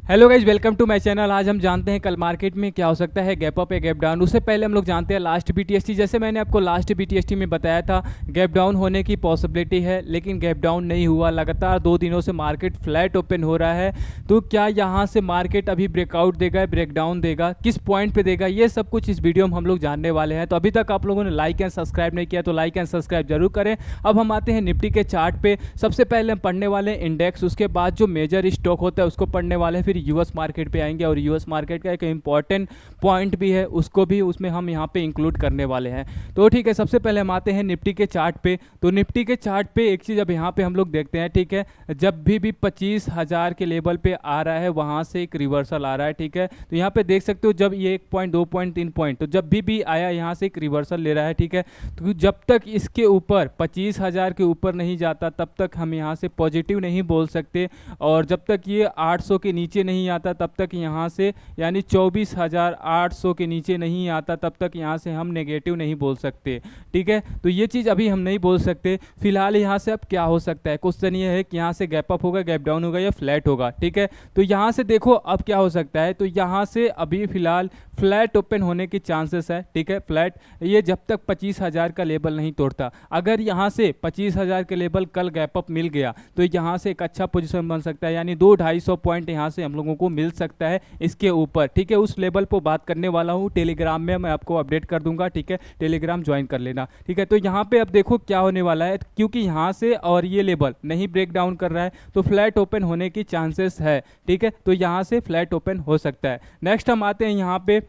Hello guys, welcome to my channel. आज हम जानते हैं कल मार्केट में क्या हो सकता है, गैप अप या गैप डाउन। उससे पहले हम लोग जानते हैं लास्ट बीटीएसटी। जैसे मैंने आपको लास्ट बीटीएसटी में बताया था, गैप डाउन होने की पॉसिबिलिटी है, लेकिन गैप डाउन नहीं हुआ। लगातार 2 दिनों से मार्केट फ्लैट ओपन हो रहा है। तो क्या यहाँ से मार्केट अभी ब्रेकआउट देगा, ब्रेकडाउन देगा, किस पॉइंट पर देगा, ये सब कुछ इस वीडियो में हम लोग जानने वाले हैं। तो अभी तक आप लोगों ने लाइक एंड सब्सक्राइब नहीं किया तो लाइक एंड सब्सक्राइब जरूर करें। अब हम आते हैं निफ्टी के चार्ट पे। सबसे पहले हम पढ़ने वाले हैं इंडेक्स, उसके बाद जो मेजर स्टॉक होता है उसको पढ़ने वाले हैं, फिर यूएस मार्केट पे आएंगे और यूएस मार्केट का एक इंपॉर्टेंट पॉइंट भी है, उसको भी उसमें हम यहाँ पे इंक्लूड करने वाले हैं। तो ठीक है, सबसे पहले हम आते हैं निफ्टी के चार्ट पे। तो निफ्टी के चार्ट पे एक चीज़ अब यहाँ पे हम लोग देखते हैं, ठीक है, जब भी 25,000 के लेवल पे आ रहा है वहाँ से एक रिवर्सल आ रहा है, ठीक है। तो यहाँ पे देख सकते हो जब ये 1 पॉइंट 2 पॉइंट 3 पॉइंट, तो जब भी आया यहाँ से एक रिवर्सल ले रहा है, ठीक है। तो जब तक इसके ऊपर 25,000 के ऊपर नहीं जाता तब तक हम यहाँ से पॉजिटिव नहीं बोल सकते, और जब तक ये 800 के नीचे नहीं आता तब तक यहाँ से, यानी 24,800 के नीचे नहीं आता तब तक यहाँ से हम नेगेटिव नहीं बोल सकते, ठीक है। तो ये चीज़ अभी हम नहीं बोल सकते। फिलहाल यहाँ से अब क्या हो सकता है, क्वेश्चन ये है कि यहाँ से गैप अप होगा, गैप डाउन होगा या फ्लैट होगा, ठीक है। तो यहाँ से देखो अब क्या हो सकता है, तो यहाँ से अभी फिलहाल फ्लैट ओपन होने की चांसेस है, ठीक है। फ्लैट ये जब तक 25,000 का लेवल नहीं तोड़ता, अगर यहाँ से 25,000 के लेवल कल गैप अप मिल गया तो यहाँ से एक अच्छा पोजीशन बन सकता है, यानी 200-250 पॉइंट यहाँ से हम लोगों को मिल सकता है इसके ऊपर, ठीक है। उस लेवल पर बात करने वाला हूँ, टेलीग्राम में मैं आपको अपडेट कर दूंगा, ठीक है। टेलीग्राम ज्वाइन कर लेना, ठीक है। तो यहाँ पे अब देखो क्या होने वाला है, क्योंकि यहाँ से और ये लेवल नहीं ब्रेक डाउन कर रहा है तो फ्लैट ओपन होने की चांसेस है, ठीक है। तो यहाँ से फ्लैट ओपन हो सकता है। नेक्स्ट हम आते हैं यहाँ पे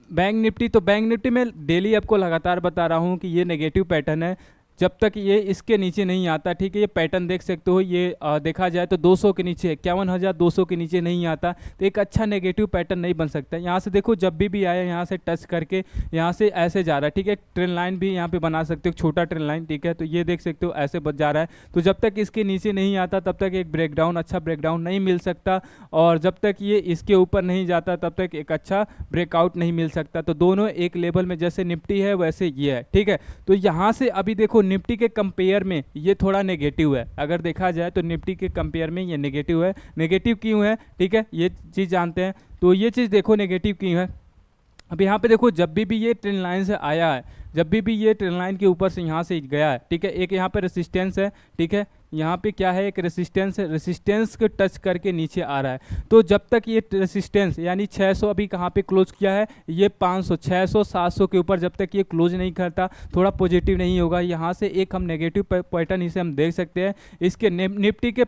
बैंक निफ्टी। तो बैंक निफ्टी में डेली आपको लगातार बता रहा हूँ कि ये नेगेटिव पैटर्न है जब तक ये इसके नीचे नहीं आता, ठीक है। ये पैटर्न देख सकते हो, ये देखा जाए तो 200 के नीचे, 51,200 के नीचे नहीं आता तो एक अच्छा नेगेटिव पैटर्न नहीं बन सकता। यहाँ से देखो जब भी आया यहाँ से टच करके यहाँ से ऐसे जा रहा है, ठीक है। ट्रेन लाइन भी यहाँ पे बना सकते हो, छोटा ट्रेन लाइन, ठीक है। तो ये देख सकते हो ऐसे बच जा रहा है। तो जब तक इसके नीचे नहीं आता तब तक एक ब्रेकडाउन, अच्छा ब्रेकडाउन नहीं मिल सकता, और जब तक ये इसके ऊपर नहीं जाता तब तक एक अच्छा ब्रेकआउट नहीं मिल सकता। तो दोनों एक लेवल में, जैसे निफ्टी है वैसे ये है, ठीक है। तो यहाँ से अभी देखो निफ्टी के कंपेयर में ये थोड़ा नेगेटिव है, अगर देखा जाए तो निफ्टी के कंपेयर में ये नेगेटिव है। नेगेटिव क्यों है, ठीक है, ये चीज़ जानते हैं। तो ये चीज़ देखो नेगेटिव क्यों है। अब यहाँ पे देखो जब भी ये ट्रेंड लाइन से आया है, जब भी ये ट्रेंड लाइन के ऊपर से यहाँ से गया है, ठीक है, एक यहाँ पे रेसिस्टेंस है, ठीक है। यहाँ पे क्या है, एक रेसिस्टेंस है, रेसिस्टेंस को टच करके नीचे आ रहा है। तो जब तक ये रेसिस्टेंस यानी 600 अभी कहाँ पे क्लोज किया है, ये 500, 600, 700 के ऊपर जब तक ये क्लोज नहीं करता थोड़ा पॉजिटिव नहीं होगा। यहाँ से एक हम नेगेटिव पैटर्न इसे हम देख सकते हैं। इसके निफ्टी के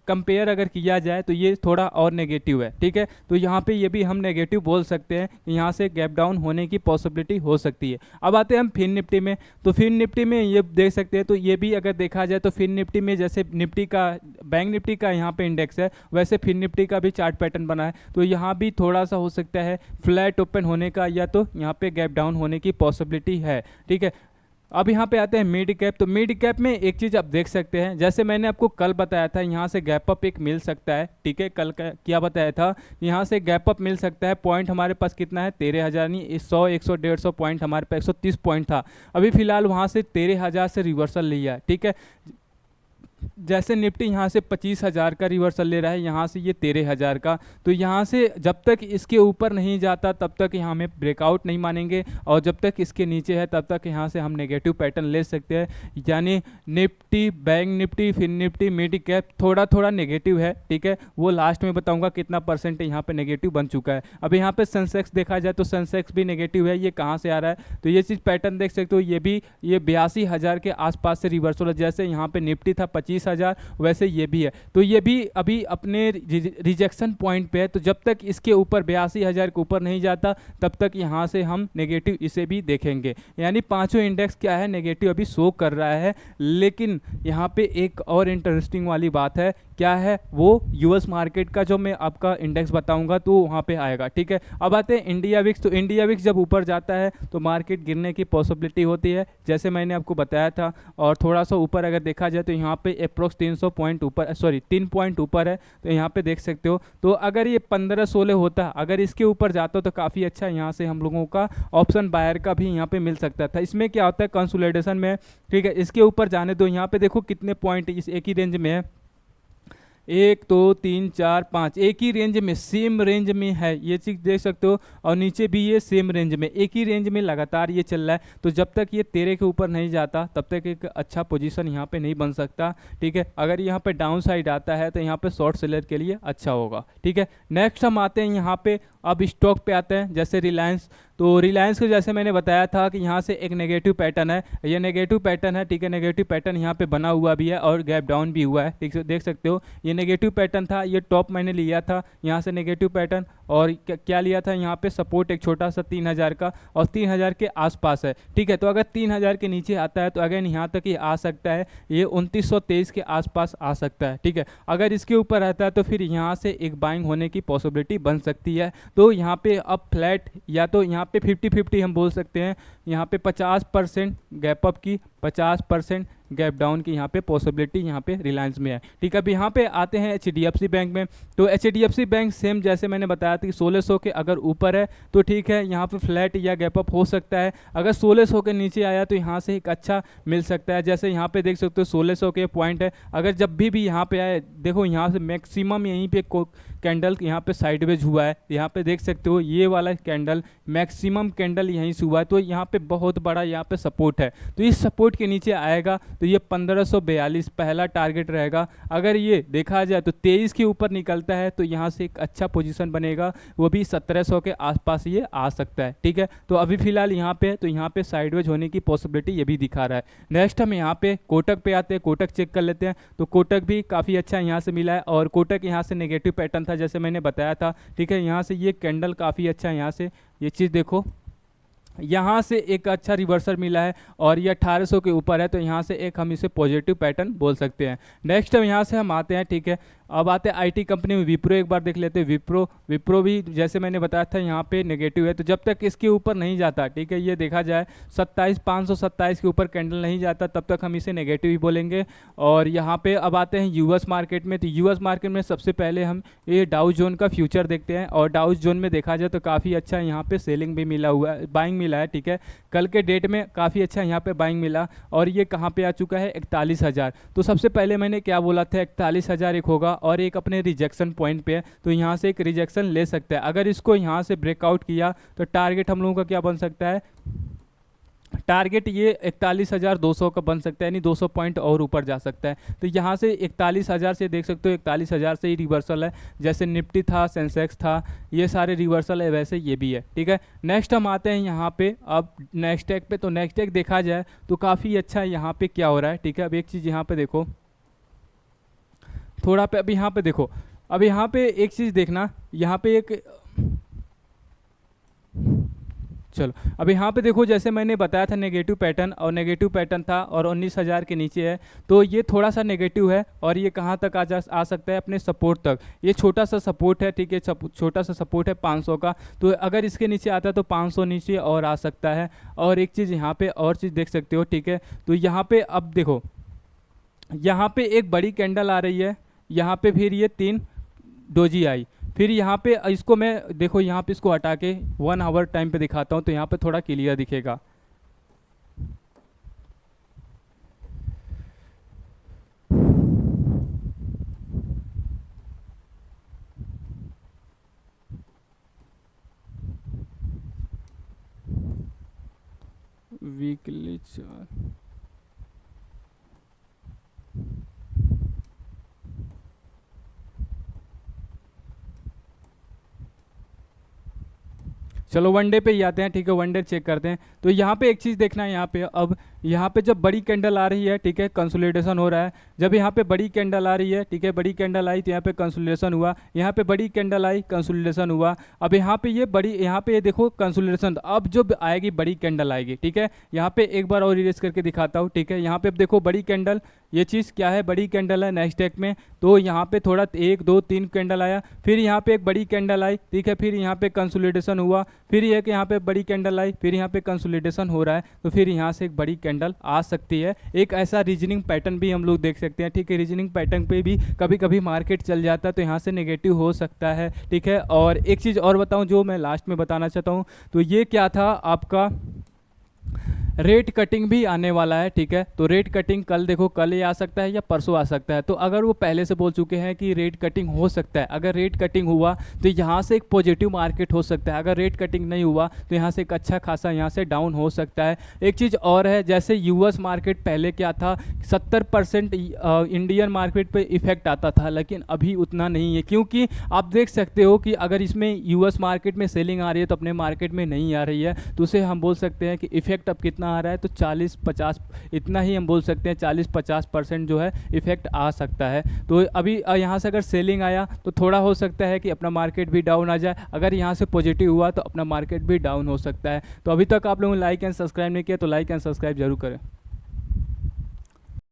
कंपेयर अगर किया जाए तो ये थोड़ा और नेगेटिव है, ठीक है। तो यहाँ पे ये भी हम नेगेटिव बोल सकते हैं, यहाँ से गैप डाउन होने की पॉसिबिलिटी हो सकती है। अब आते हैं हम फिन निफ्टी में। तो फिन निफ्टी में ये देख सकते हैं, तो ये भी अगर देखा जाए तो फिन निफ्टी में जैसे निफ्टी का, बैंक निफ्टी का यहाँ पे इंडेक्स है, वैसे फिन निफ्टी का भी चार्ट पैटर्न बना है। तो यहाँ भी थोड़ा सा हो सकता है फ्लैट ओपन होने का, या तो यहाँ पे गैप डाउन होने की पॉसिबिलिटी है, ठीक है। अब यहाँ पे आते हैं मिड कैप। तो मिड कैप में एक चीज़ आप देख सकते हैं, जैसे मैंने आपको कल बताया था यहाँ से गैप अप एक मिल सकता है, ठीक है। कल का क्या बताया था, यहाँ से गैप अप मिल सकता है। पॉइंट हमारे पास कितना है, 13,000, नहीं 100, 100, 150 पॉइंट हमारे पास 130 पॉइंट था। अभी फिलहाल वहाँ से 13,000 से रिवर्सल लिया, ठीक है। जैसे निफ्टी यहाँ से 25,000 का रिवर्सल ले रहा है, यहाँ से ये 13,000 का। तो यहाँ से जब तक इसके ऊपर नहीं जाता तब तक यहाँ में ब्रेकआउट नहीं मानेंगे, और जब तक इसके नीचे है तब तक यहाँ से हम नेगेटिव पैटर्न ले सकते हैं। यानी Nifty, bank Nifty, Fin Nifty, mid cap थोड़ा थोड़ा नेगेटिव है, ठीक है। वो लास्ट में बताऊँगा कितना परसेंट यहाँ पर नेगेटिव बन चुका है। अब यहाँ पर सेंसेक्स देखा जाए तो सेंसेक्स भी नेगेटिव है। ये कहाँ से आ रहा है, तो ये चीज़ पैटर्न देख सकते हो, ये भी ये 82,000 के आसपास से रिवर्सल है। जैसे यहाँ पे निफ्टी था 25,000, वैसे ये भी है। तो ये भी अभी अपने रिजेक्शन पॉइंट पे है। तो जब तक इसके ऊपर 82,000 के ऊपर नहीं जाता तब तक यहाँ से हम नेगेटिव इसे भी देखेंगे। यानी पांचों इंडेक्स क्या है, नेगेटिव अभी शो कर रहा है। लेकिन यहाँ पे एक और इंटरेस्टिंग वाली बात है, क्या है वो, यूएस मार्केट का जो मैं आपका इंडेक्स बताऊंगा तो वहाँ पे आएगा, ठीक है। अब आते हैं इंडिया विक्स। तो इंडिया विक्स जब ऊपर जाता है तो मार्केट गिरने की पॉसिबिलिटी होती है, जैसे मैंने आपको बताया था। और थोड़ा सा ऊपर अगर देखा जाए तो यहाँ पे अप्रोक्स 300 पॉइंट ऊपर, सॉरी 3 पॉइंट ऊपर है, तो यहाँ पे देख सकते हो। तो अगर ये 15-16 होता, अगर इसके ऊपर जाता तो काफ़ी अच्छा यहाँ से हम लोगों का ऑप्शन बायर का भी यहाँ पे मिल सकता था। इसमें क्या होता है, कंसोलिडेशन में, ठीक है, इसके ऊपर जाने दो। यहाँ पे देखो कितने पॉइंट इस एक ही रेंज में है, 1 2 3 4 5 एक ही रेंज में, सेम रेंज में है, ये चीज़ देख सकते हो। और नीचे भी ये सेम रेंज में, एक ही रेंज में लगातार ये चल रहा है। तो जब तक ये 13 के ऊपर नहीं जाता तब तक एक अच्छा पोजीशन यहाँ पे नहीं बन सकता, ठीक है। अगर यहाँ पे डाउन साइड आता है तो यहाँ पे शॉर्ट सेलर के लिए अच्छा होगा, ठीक है। नेक्स्ट हम आते हैं यहाँ पे, अब स्टॉक पे आते हैं, जैसे रिलायंस। तो रिलायंस को जैसे मैंने बताया था कि यहाँ से एक नेगेटिव पैटर्न है, ये नेगेटिव पैटर्न है, ठीक है। नेगेटिव पैटर्न यहाँ पे बना हुआ भी है और गैप डाउन भी हुआ है, ठीक है, देख सकते हो। ये नेगेटिव पैटर्न था, ये टॉप मैंने लिया था यहाँ से नेगेटिव पैटर्न, और क्या लिया था यहाँ पे सपोर्ट एक छोटा सा 3000 का, और 3000 के आसपास है, ठीक है। तो अगर 3000 के नीचे आता है तो अगेन यहाँ तक ही आ सकता है, ये 2923 के आसपास आ सकता है, ठीक है। अगर इसके ऊपर रहता है तो फिर यहाँ से एक बाइंग होने की पॉसिबिलिटी बन सकती है। तो यहाँ पे अब फ्लैट, या तो यहाँ पे 50-50 हम बोल सकते हैं, यहाँ पे 50% गैप अप की, 50% गैप डाउन की यहाँ पे पॉसिबिलिटी यहाँ पे रिलायंस में है, ठीक है। अब यहाँ पे आते हैं HDFC बैंक में। तो HDFC बैंक सेम जैसे मैंने बताया था कि 1600 के अगर ऊपर है तो ठीक है, यहाँ पे फ्लैट या गैप अप हो सकता है। अगर 1600 के नीचे आया तो यहाँ से एक अच्छा मिल सकता है, जैसे यहाँ पे देख सकते हो 1600 के पॉइंट है। अगर जब भी यहाँ पे आए, देखो यहाँ से मैक्सिमम यहीं पे कैंडल यहाँ पे साइडवेज हुआ है, यहाँ पे देख सकते हो ये वाला कैंडल मैक्सिमम कैंडल यहीं से हुआ है, तो यहाँ पे बहुत बड़ा यहाँ पे सपोर्ट है। तो इस सपोर्ट के नीचे आएगा तो ये 1542 पहला टारगेट रहेगा। अगर ये देखा जाए तो 23 के ऊपर निकलता है तो यहाँ से एक अच्छा पोजीशन बनेगा, वो भी 1700 के आसपास ये आ सकता है, ठीक है। तो अभी फिलहाल यहाँ पे, तो यहाँ पे साइडवेज होने की पॉसिबिलिटी ये भी दिखा रहा है। नेक्स्ट हम यहाँ पे कोटक पे आते हैं, कोटक चेक कर लेते हैं। तो कोटक भी काफ़ी अच्छा यहाँ से मिला है, और कोटक यहाँ से नेगेटिव पैटर्न था जैसे मैंने बताया था, ठीक है। यहाँ से ये कैंडल काफ़ी अच्छा है, यहाँ से ये चीज़ देखो, यहाँ से एक अच्छा रिवर्सल मिला है और ये 1800 के ऊपर है, तो यहाँ से एक हम इसे पॉजिटिव पैटर्न बोल सकते हैं। नेक्स्ट यहाँ से हम आते हैं, ठीक है। अब आते हैं IT कंपनी में, विप्रो एक बार देख लेते हैं। विप्रो भी जैसे मैंने बताया था यहाँ पे नेगेटिव है, तो जब तक इसके ऊपर नहीं जाता, ठीक है, ये देखा जाए 27527 के ऊपर कैंडल नहीं जाता तब तक हम इसे नेगेटिव ही बोलेंगे। और यहाँ पे अब आते हैं US मार्केट में। तो US मार्केट में सबसे पहले हम ये डाउ जोन का फ्यूचर देखते हैं, और डाउ जोन में देखा जाए तो काफ़ी अच्छा यहाँ पे सेलिंग भी मिला हुआ है, बाइंग मिला है, ठीक है। कल के डेट में काफ़ी अच्छा यहाँ पे बाइंग मिला, और ये कहाँ पे आ चुका है 41,000। तो सबसे पहले मैंने क्या बोला था, 41,000 एक होगा और एक अपने रिजेक्शन पॉइंट पे है, तो यहाँ से एक रिजेक्शन ले सकता है। अगर इसको यहाँ से ब्रेकआउट किया तो टारगेट हम लोगों का क्या बन सकता है, टारगेट ये 41,200 का बन सकता है, यानी 200 पॉइंट और ऊपर जा सकता है। तो यहाँ से 41,000 से देख सकते हो 41,000 से ही रिवर्सल है, जैसे निफ्टी था, सेंसेक्स था, ये सारे रिवर्सल है, वैसे ये भी है, ठीक है। नेक्स्ट हम आते हैं यहाँ पे अब नेक्स्टेक पे। तो नेक्स्टेक देखा जाए तो काफ़ी अच्छा यहाँ पे क्या हो रहा है, ठीक है। अब एक चीज़ यहाँ पे देखो थोड़ा पे, अब यहाँ पे देखो, अब यहाँ पे एक चीज़ देखना, यहाँ पे एक, चलो अब यहाँ पे देखो, जैसे मैंने बताया था नेगेटिव पैटर्न, और नेगेटिव पैटर्न था और 19,000 के नीचे है, तो ये थोड़ा सा नेगेटिव है, और ये कहाँ तक आ सकता है, अपने सपोर्ट तक। ये छोटा सा सपोर्ट है, ठीक है, छोटा सा सपोर्ट है 500 का, तो अगर इसके नीचे आता है तो 500 नीचे और आ सकता है। और एक चीज़ यहाँ पे और चीज़ देख सकते हो, ठीक है। तो यहाँ पे अब देखो, यहाँ पे एक बड़ी कैंडल आ रही है, यहाँ पे फिर ये 3 डोजी आई, फिर यहाँ पे इसको मैं देखो, यहाँ पे इसको हटा के 1 आवर टाइम पे दिखाता हूँ, तो यहाँ पे थोड़ा क्लियर दिखेगा। वीकली चार्ट, चलो वन डे पे ही आते हैं, ठीक है, वन डे चेक करते हैं। तो यहाँ पे एक चीज़ देखना है, यहाँ पे अब यहाँ पे जब बड़ी कैंडल आ रही है, ठीक है, कंसोलिडेशन हो रहा है। जब यहाँ पे बड़ी कैंडल आ रही है, ठीक है, बड़ी कैंडल आई तो यहाँ पे कंसोलिडेशन हुआ, यहाँ पे बड़ी कैंडल आई, कंसोलिडेशन हुआ। अब यहाँ पे ये बड़ी, यहाँ पे ये देखो कंसोलिडेशन, अब जो आएगी बड़ी कैंडल आएगी, ठीक है। यहाँ पे एक बार और इरेज करके दिखाता हूँ, ठीक है। यहाँ पे अब देखो बड़ी कैंडल, ये चीज़ क्या है, बड़ी कैंडल है नेक्स्टेक में। तो यहाँ पे थोड़ा 1 2 3 कैंडल आया, फिर यहाँ पे एक बड़ी कैंडल आई, ठीक है, फिर यहाँ पे कंसोलिडेशन हुआ, फिर ये कि यहाँ पे बड़ी कैंडल आई, फिर यहाँ पे कंसोलिडेशन हो रहा है, तो फिर यहाँ से एक बड़ी कैंडल आ सकती है। एक ऐसा रीजनिंग पैटर्न भी हम लोग देख सकते हैं, ठीक है। रीजनिंग पैटर्न पे भी कभी कभी मार्केट चल जाता है, तो यहाँ से नेगेटिव हो सकता है, ठीक है। और एक चीज़ और बताऊँ जो मैं लास्ट में बताना चाहता हूँ, तो ये क्या था आपका, रेट कटिंग भी आने वाला है, ठीक है। तो रेट कटिंग कल देखो, कल ही आ सकता है या परसों आ सकता है। तो अगर वो पहले से बोल चुके हैं कि रेट कटिंग हो सकता है, अगर रेट कटिंग हुआ तो यहाँ से एक पॉजिटिव मार्केट हो सकता है। अगर रेट कटिंग नहीं हुआ तो यहाँ से एक अच्छा खासा यहाँ से डाउन हो सकता है। एक चीज़ और है, जैसे यूएस मार्केट पहले क्या था, 70% इंडियन मार्केट पे इफेक्ट आता था, लेकिन अभी उतना नहीं है, क्योंकि आप देख सकते हो कि अगर इसमें यूएस मार्केट में सेलिंग आ रही है तो अपने मार्केट में नहीं आ रही है। तो उसे हम बोल सकते हैं कि इफेक्ट अब कितना आ रहा है, तो 40-50 इतना ही हम बोल सकते हैं, 40-50% जो है इफेक्ट आ सकता है। तो अभी यहाँ से अगर सेलिंग आया तो थोड़ा हो सकता है कि अपना मार्केट भी डाउन आ जाए, अगर यहाँ से पॉजिटिव हुआ तो अपना मार्केट भी डाउन हो सकता है। तो अभी तक आप लोगों ने लाइक एंड सब्सक्राइब नहीं किया तो लाइक एंड सब्सक्राइब जरूर करें।